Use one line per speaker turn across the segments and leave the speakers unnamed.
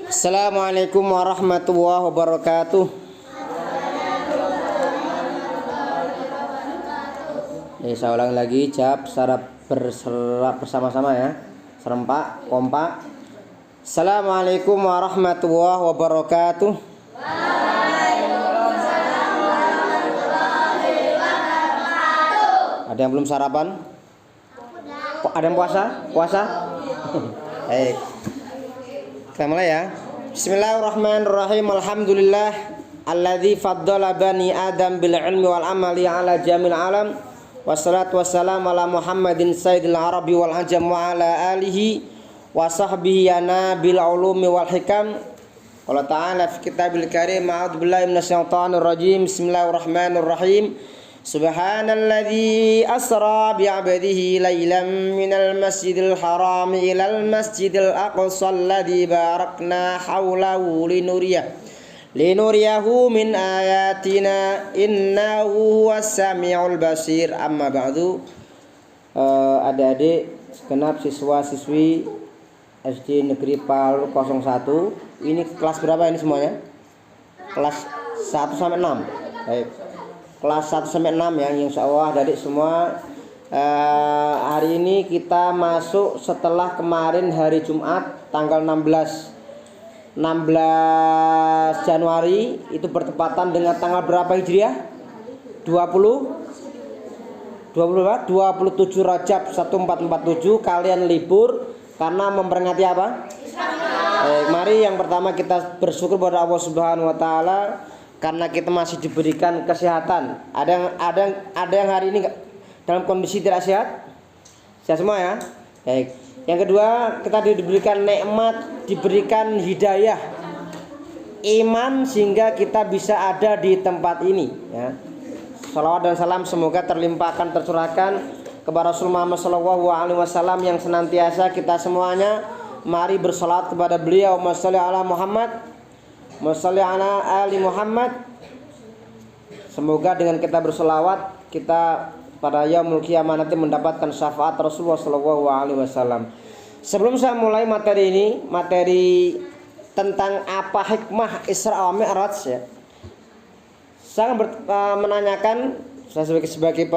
Assalamualaikum warahmatullahi wabarakatuh. Saya ulang lagi, jawab secara bersama-sama ya, serempak, kompak. Assalamualaikum warahmatullahi wabarakatuh. Ada yang belum sarapan? Ada yang puasa? Puasa? Baik. Kita mulai ya. Bismillahirrahmanirrahim. Alhamdulillah alladzi faddala bani Adam bil ilmi wal amali ala jamil alam. Wassalatu wassalamu ala Muhammadin sayyidil arabi wal ajam wa ala alihi wa sahbihi yana bil ulumi wal hikam. Allah ta'ala fi kitabil karim. A'udzu billahi minasyaitonir rajim. Bismillahirrahmanirrahim. Subhanalladzi asra bi'abdihi laylan minal masjidil haram ilal masjidil aqsa alladzi barakna hawlahu linuriyahu min ayatina innahu huwas samiul basir. Amma ba'du. Adik-adik segenap siswa-siswi SD Negeri Palu 01. Ini kelas berapa ini semuanya? Kelas 1 sampai 6. Baik. Kelas 1 sampai 6 ya, insya Allah adik semua. Hari ini kita masuk setelah kemarin hari Jumat tanggal 16 Januari, itu bertepatan dengan tanggal berapa Hijriah? 27 Rajab 1447. Kalian libur karena memperingati apa? Mari yang pertama kita bersyukur kepada Allah Subhanahu wa taala karena kita masih diberikan kesehatan. Ada yang hari ini dalam kondisi tidak sehat? Sehat semua ya? Baik. Yang kedua, kita diberikan nikmat, diberikan hidayah iman sehingga kita bisa ada di tempat ini ya. Salawat dan salam semoga terlimpahkan, tercurahkan kepada Rasulullah sallallahu alaihi wasallam yang senantiasa kita semuanya mari bersalat kepada beliau. Shalli ala Muhammad, shalli ala ali Muhammad. Semoga dengan kita berselawat kita pada yaumul qiyamah nanti mendapatkan syafaat Rasulullah sallallahu alaihi wasallam. Sebelum saya mulai materi ini, materi tentang apa hikmah Isra wa Mi'raj ya. Saya menanyakan, saya sebagai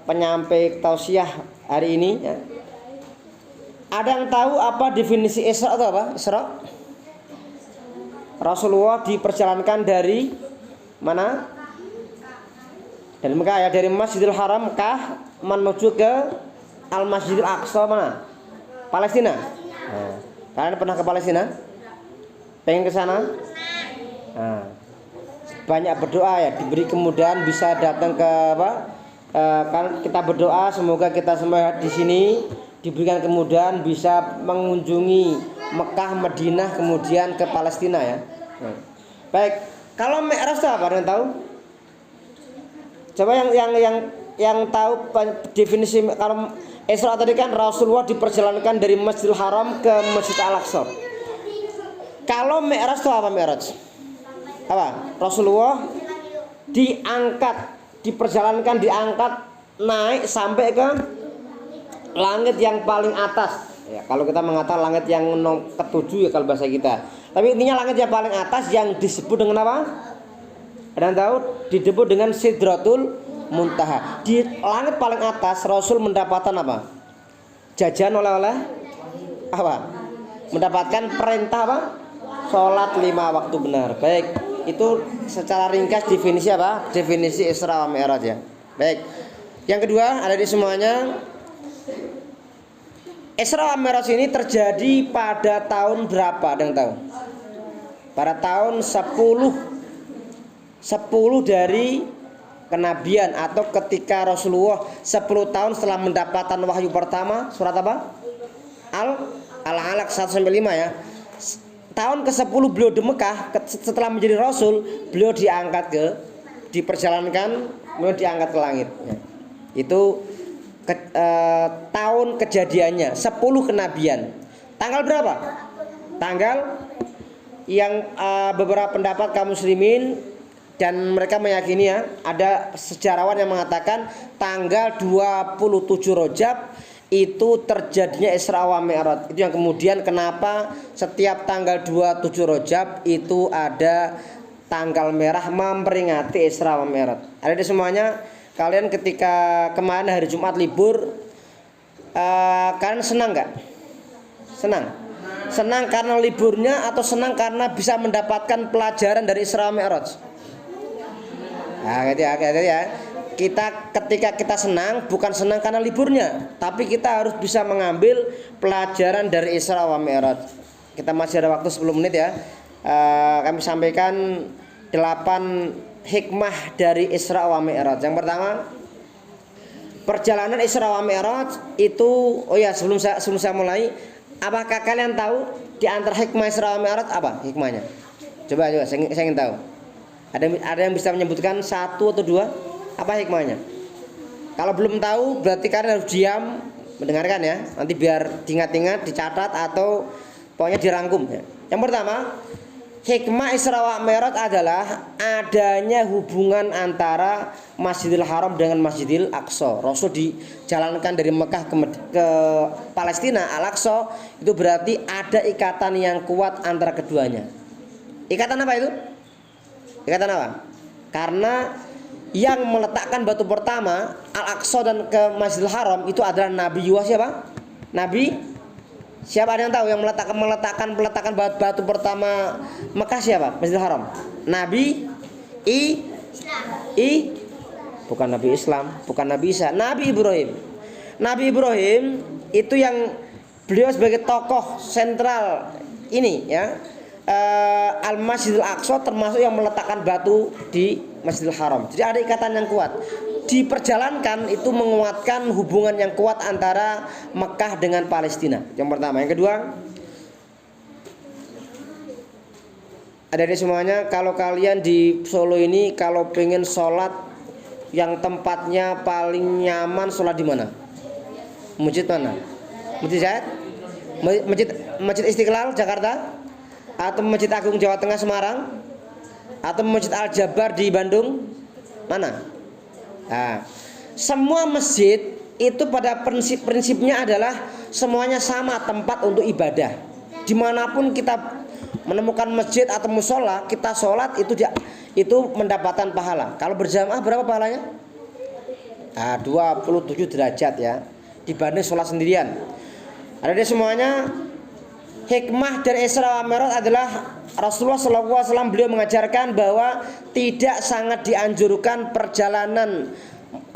penyampai tausiah hari ini ya. Ada yang tahu apa definisi Isra itu apa? Isra? Rasulullah diperjalankan dari mana? Dari Mekah ya, dari Masjidil Haram Mekah menuju ke Al-Masjidil Aqsa mana? Palestina. Nah, kalian pernah ke Palestina? Pengen ke sana? Nah, banyak berdoa ya, diberi kemudahan bisa datang ke apa? Kan kita berdoa semoga kita semua di sini diberikan kemudahan bisa mengunjungi Mekah, Madinah, kemudian ke Palestina ya. Baik, kalau Mi'raj itu apa? Ada yang tahu? Coba yang tahu definisi. Kalau Isra tadi kan Rasulullah diperjalankan dari Masjidil Haram ke Masjid Al-Aqsa. Kalau Mi'raj itu apa Mi'raj? Apa? Rasulullah diperjalankan, diangkat naik sampai ke langit yang paling atas. Ya, kalau kita mengatakan langit yang ketujuh ya kalau bahasa kita. Tapi intinya langit yang paling atas yang disebut dengan apa? Ada yang tahu? Disebut dengan Sidratul Muntaha. Di langit paling atas Rasul mendapatkan apa? Jajan oleh-oleh apa? Mendapatkan perintah apa? Sholat 5 waktu benar. Baik, itu secara ringkas definisi apa? Definisi Isra wa Mi'raj ya. Baik. Yang kedua, ada di semuanya. Isra wa Mi'raj ini terjadi pada tahun berapa? Ada yang tahu? Pada tahun 10 dari kenabian atau ketika Rasulullah 10 tahun setelah mendapatkan wahyu pertama, surat apa? Al-Alaq 1-5 ya. Tahun ke-10 beliau di Mekah, setelah menjadi Rasul, beliau diperjalankan, beliau diangkat ke langit ya. Itu tahun kejadiannya 10 kenabian. Tanggal berapa? Tanggal yang beberapa pendapat kaum muslimin dan mereka meyakini ya, ada sejarawan yang mengatakan tanggal 27 Rajab itu terjadinya Isra wa Mi'raj. Itu yang kemudian kenapa setiap tanggal 27 Rajab itu ada tanggal merah memperingati Isra wa Mi'raj. Ada di semuanya, kalian ketika kemarin hari Jumat libur, kalian senang nggak? Senang? Senang karena liburnya atau senang karena bisa mendapatkan pelajaran dari Isra wa Mi'raj? Nah, gitu ya. Ketika kita senang, bukan senang karena liburnya, tapi kita harus bisa mengambil pelajaran dari Isra wa Mi'raj. Kita masih ada waktu 10 menit ya. Kami sampaikan 8 hikmah dari Isra wa Mi'raj. Yang pertama, perjalanan Isra wa Mi'raj itu, sebelum saya mulai, apakah kalian tahu di antara hikmah Isra wa Mi'raj apa hikmahnya? Coba saya ingin tahu. Ada yang bisa menyebutkan satu atau dua? Apa hikmahnya? Kalau belum tahu berarti kalian harus diam mendengarkan ya. Nanti biar diingat-ingat, dicatat atau pokoknya dirangkum ya. Yang pertama, hikmah Isra wa Mi'raj adalah adanya hubungan antara Masjidil Haram dengan Masjidil Aqsa. Rasul dijalankan dari Mekah ke Palestina, Al-Aqsa, itu berarti ada ikatan yang kuat antara keduanya. Ikatan apa itu? Ikatan apa? Karena yang meletakkan batu pertama Al-Aqsa dan ke Masjidil Haram itu adalah Nabi siapa? Nabi siapa, ada yang tahu yang meletakkan batu pertama Mekah siapa? Masjidil Haram. Nabi bukan Nabi Islam, bukan Nabi Isa, Nabi Ibrahim. Nabi Ibrahim itu yang beliau sebagai tokoh sentral ini ya. Al-Masjidil Aqsa termasuk yang meletakkan batu di Masjidil Haram. Jadi ada ikatan yang kuat. Diperjalankan itu menguatkan hubungan yang kuat antara Mekah dengan Palestina. Yang pertama. Yang kedua, ada di semuanya, kalau kalian di Solo ini kalau pengen sholat yang tempatnya paling nyaman, sholat di mana? Masjid mana? Masjid Zaid? Masjid Istiqlal Jakarta? Atau Masjid Agung Jawa Tengah Semarang, atau Masjid Al-Jabar di Bandung? Mana? Nah, semua masjid itu pada prinsipnya adalah semuanya sama tempat untuk ibadah. Dimanapun kita menemukan masjid atau musola, kita sholat itu mendapatkan pahala. Kalau berjamaah berapa pahalanya? 27 derajat ya, dibanding sholat sendirian. Ada di semuanya. Hikmah dari Isra wa Mi'raj adalah Rasulullah SAW beliau mengajarkan bahwa tidak sangat dianjurkan perjalanan,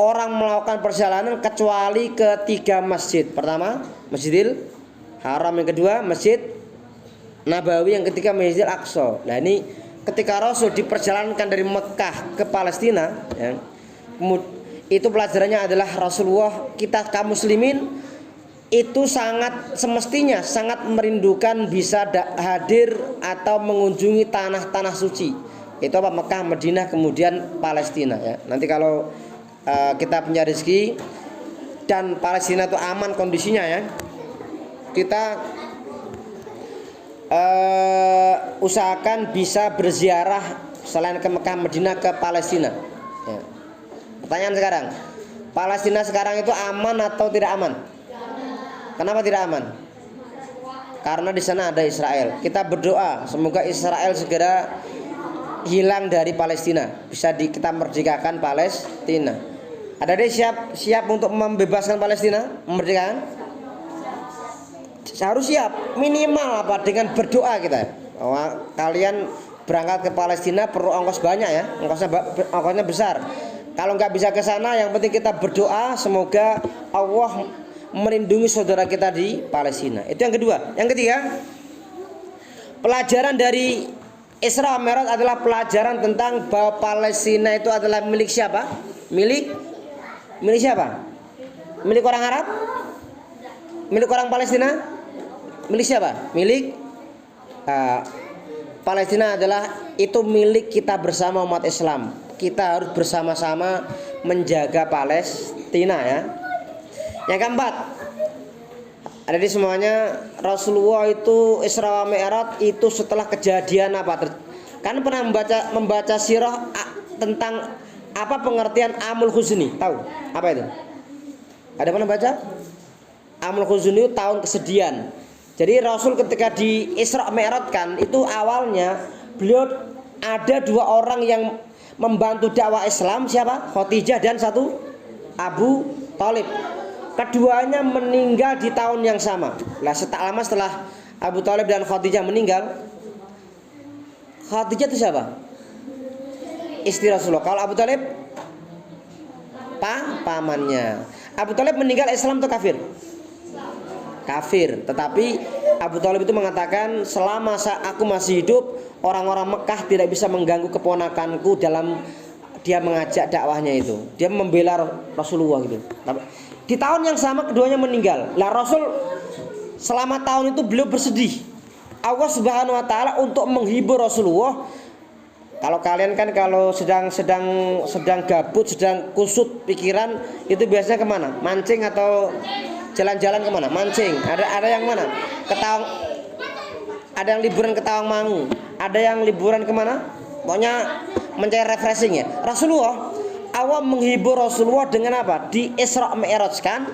orang melakukan perjalanan kecuali ke 3 masjid. Pertama, Masjidil Haram. Yang kedua, Masjid Nabawi. Yang ketiga, Masjidil Aqsa. Nah ini ketika Rasul diperjalankan dari Mekah ke Palestina ya, itu pelajarannya adalah Rasulullah, kita kaum muslimin itu sangat semestinya sangat merindukan bisa hadir atau mengunjungi tanah-tanah suci. Itu apa? Mekah, Madinah, kemudian Palestina ya. Nanti kalau kita punya rezeki dan Palestina itu aman kondisinya ya, kita usahakan bisa berziarah selain ke Mekah, Madinah, ke Palestina ya. Pertanyaan sekarang, Palestina sekarang itu aman atau tidak aman? Kenapa tidak aman? Karena di sana ada Israel. Kita berdoa semoga Israel segera hilang dari Palestina, bisa kita merdekakan Palestina. Ada deh siap untuk membebaskan Palestina, memerdekakan? Harus siap, minimal apa, dengan berdoa kita. Kalian berangkat ke Palestina perlu ongkos banyak ya, ongkosnya besar. Kalau nggak bisa ke sana, yang penting kita berdoa semoga Allah melindungi saudara kita di Palestina. Itu yang kedua. Yang ketiga, pelajaran dari Isra wa Mi'raj adalah pelajaran tentang bahwa Palestina itu adalah milik siapa? Milik siapa? Milik orang Arab? Milik orang Palestina? Milik siapa? Milik Palestina adalah itu milik kita bersama umat Islam. Kita harus bersama-sama menjaga Palestina ya. Yang keempat, ada di semuanya, Rasulullah itu Isra wa Mi'raj itu setelah kejadian apa? Kan pernah membaca sirah tentang apa pengertian Amul Huzni? Tahu apa itu? Ada pernah baca? Amul huzun itu tahun kesedihan. Jadi Rasul ketika di Isra Mi'raj kan itu awalnya beliau ada 2 orang yang membantu dakwah Islam, siapa? Khadijah dan satu Abu Thalib. Keduanya meninggal di tahun yang sama. Lah tak lama setelah Abu Thalib dan Khadijah meninggal, Khadijah itu siapa? Istri Rasulullah. Kalau Abu Thalib pamannya. Abu Thalib meninggal Islam atau kafir? Kafir. Tetapi Abu Thalib itu mengatakan selama aku masih hidup, orang-orang Mekah tidak bisa mengganggu keponakanku dalam dia mengajak dakwahnya itu. Dia membela Rasulullah gitu. Di tahun yang sama keduanya meninggal. Lah Rasul selama tahun itu beliau bersedih. Allah Subhanahu wa taala untuk menghibur Rasulullah. Kalau kalian kan kalau sedang gabut, sedang kusut pikiran, itu biasanya kemana? Mancing atau jalan-jalan kemana? Mancing. Ada yang mana? Ada yang liburan ke Tawangmangu. Ada yang liburan kemana? Pokoknya mencari refreshing ya. Rasulullah, Allah menghibur Rasulullah dengan apa? Di Isra Mi'raj kan?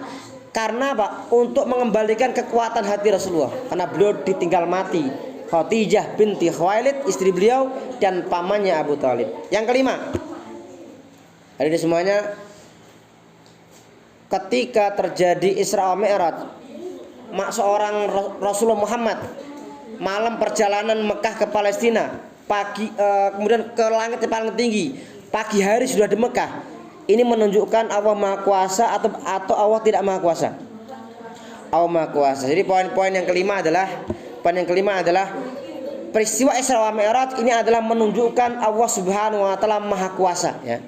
Karena apa? Untuk mengembalikan kekuatan hati Rasulullah. Karena beliau ditinggal mati. Khadijah binti Khuwailid, istri beliau, dan pamannya Abu Thalib. Yang kelima, ada di semuanya, ketika terjadi Isra Mi'raj, seorang Rasulullah Muhammad malam perjalanan Mekah ke Palestina, kemudian ke langit yang paling tinggi, pagi hari sudah di Mekah. Ini menunjukkan Allah Maha Kuasa atau Allah tidak Maha Kuasa? Allah Maha Kuasa. Jadi poin yang kelima adalah peristiwa Isra wa Mi'raj ini adalah menunjukkan Allah Subhanahu wa taala Maha Kuasa ya.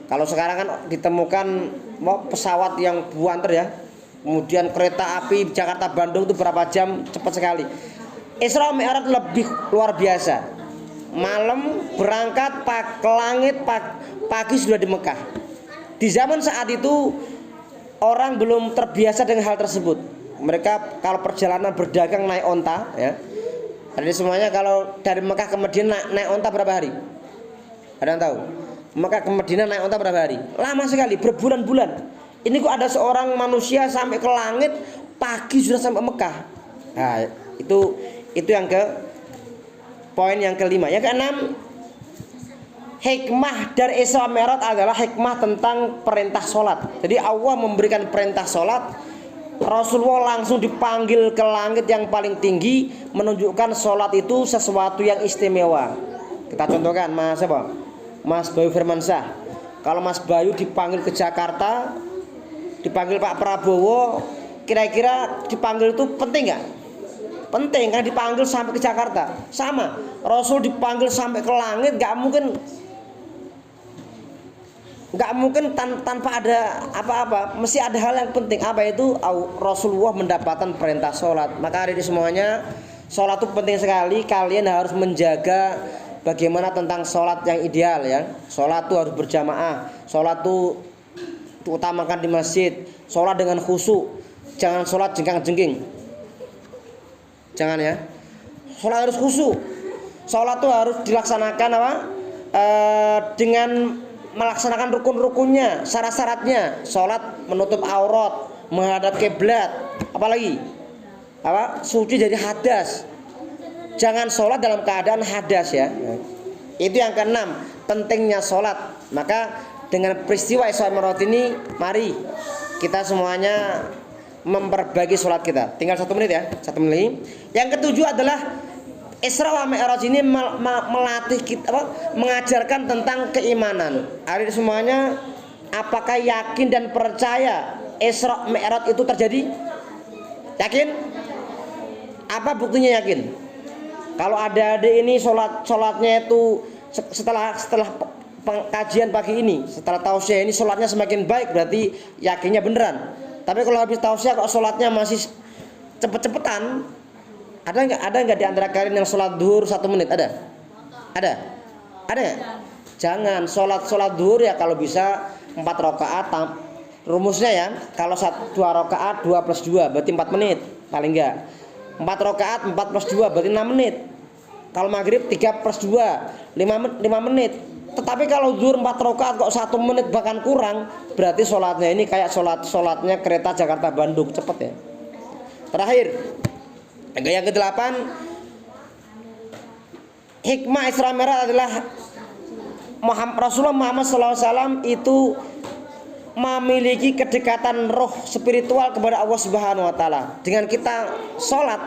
Kalau sekarang kan ditemukan pesawat yang buanter ya. Kemudian kereta api Jakarta Bandung itu berapa jam, cepat sekali. Isra Mi'raj lebih luar biasa. Malam berangkat ke langit, pagi sudah di Mekah. Di zaman saat itu orang belum terbiasa dengan hal tersebut. Mereka kalau perjalanan berdagang naik onta ya. Jadi semuanya kalau dari Mekah ke Madinah naik onta berapa hari? Ada yang tahu? Mekah ke Madinah naik onta berapa hari? Lama sekali, berbulan-bulan. Ini kok ada seorang manusia sampai ke langit pagi sudah sampai Mekah. Nah, itu yang poin yang kelima. Yang keenam, hikmah dari Isra Mi'raj adalah hikmah tentang perintah sholat. Jadi Allah memberikan perintah sholat. Rasulullah langsung dipanggil ke langit yang paling tinggi, menunjukkan sholat itu sesuatu yang istimewa. Kita contohkan Mas Bayu Firmansyah. Kalau Mas Bayu dipanggil ke Jakarta, dipanggil Pak Prabowo, kira-kira dipanggil itu penting nggak? Penting kan, dipanggil sampai ke Jakarta. Sama, Rasul dipanggil sampai ke langit, nggak mungkin tanpa ada apa-apa. Mesti ada hal yang penting. Apa itu? Rasulullah mendapatkan perintah sholat. Maka hari ini semuanya, sholat itu penting sekali. Kalian harus menjaga bagaimana tentang sholat yang ideal ya. Sholat itu harus berjamaah. Sholat itu utamakan di masjid. Sholat dengan khusyuk. Jangan sholat jengkang-jengking. Jangan ya. Sholat harus khusyuk. Sholat itu harus dilaksanakan apa? Dengan melaksanakan rukun-rukunnya, syarat-syaratnya. Sholat menutup aurat, menghadap kiblat, apalagi suci dari hadas. Jangan sholat dalam keadaan hadas ya. Itu yang keenam, pentingnya sholat. Maka dengan peristiwa Isra Mi'raj ini, mari kita semuanya memperbaiki sholat kita. Tinggal 1 menit ya, 1 menit. Yang ketujuh adalah Isra wa Mi'raj ini melatih kita, mengajarkan tentang keimanan. Hari ini semuanya, apakah yakin dan percaya Isra Mi'raj itu terjadi? Yakin? Apa buktinya yakin? Kalau adik-adik ini sholatnya itu setelah kajian pagi ini, setelah tausiah ini sholatnya semakin baik, berarti yakinnya beneran. Tapi kalau habis tausiah kok sholatnya masih cepet-cepetan, ada nggak di antara kalian yang sholat duhur 1 menit? Ada nggak? Jangan sholat duhur ya kalau bisa 4 rakaat. Rumusnya ya, kalau 2 rakaat 2 plus 2 berarti 4 menit paling nggak. 4 rakaat 4 plus 2 berarti 6 menit. Kalau maghrib 3 plus 2 5 menit. Tetapi kalau zuhur 4 rakaat kok 1 menit bahkan kurang, berarti sholatnya ini kayak sholatnya kereta Jakarta Bandung, cepet ya. Terakhir, yang ke-8, hikmah Isra Mi'raj adalah Rasulullah Muhammad SAW itu memiliki kedekatan roh spiritual kepada Allah Subhanahu wa taala. Dengan kita sholat,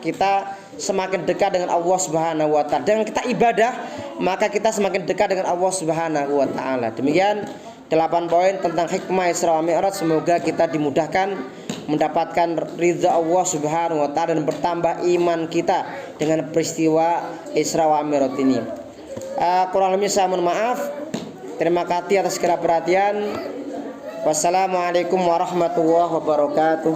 kita semakin dekat dengan Allah Subhanahu wa taala. Dengan kita ibadah, maka kita semakin dekat dengan Allah Subhanahu wa taala. Demikian 8 poin tentang hikmah Isra Mi'raj. Semoga kita dimudahkan mendapatkan ridha Allah Subhanahu wa taala dan bertambah iman kita dengan peristiwa Isra Mi'raj ini. Kurang lebih saya mohon maaf. Terima kasih atas segala perhatian. Wassalamualaikum warahmatullahi wabarakatuh.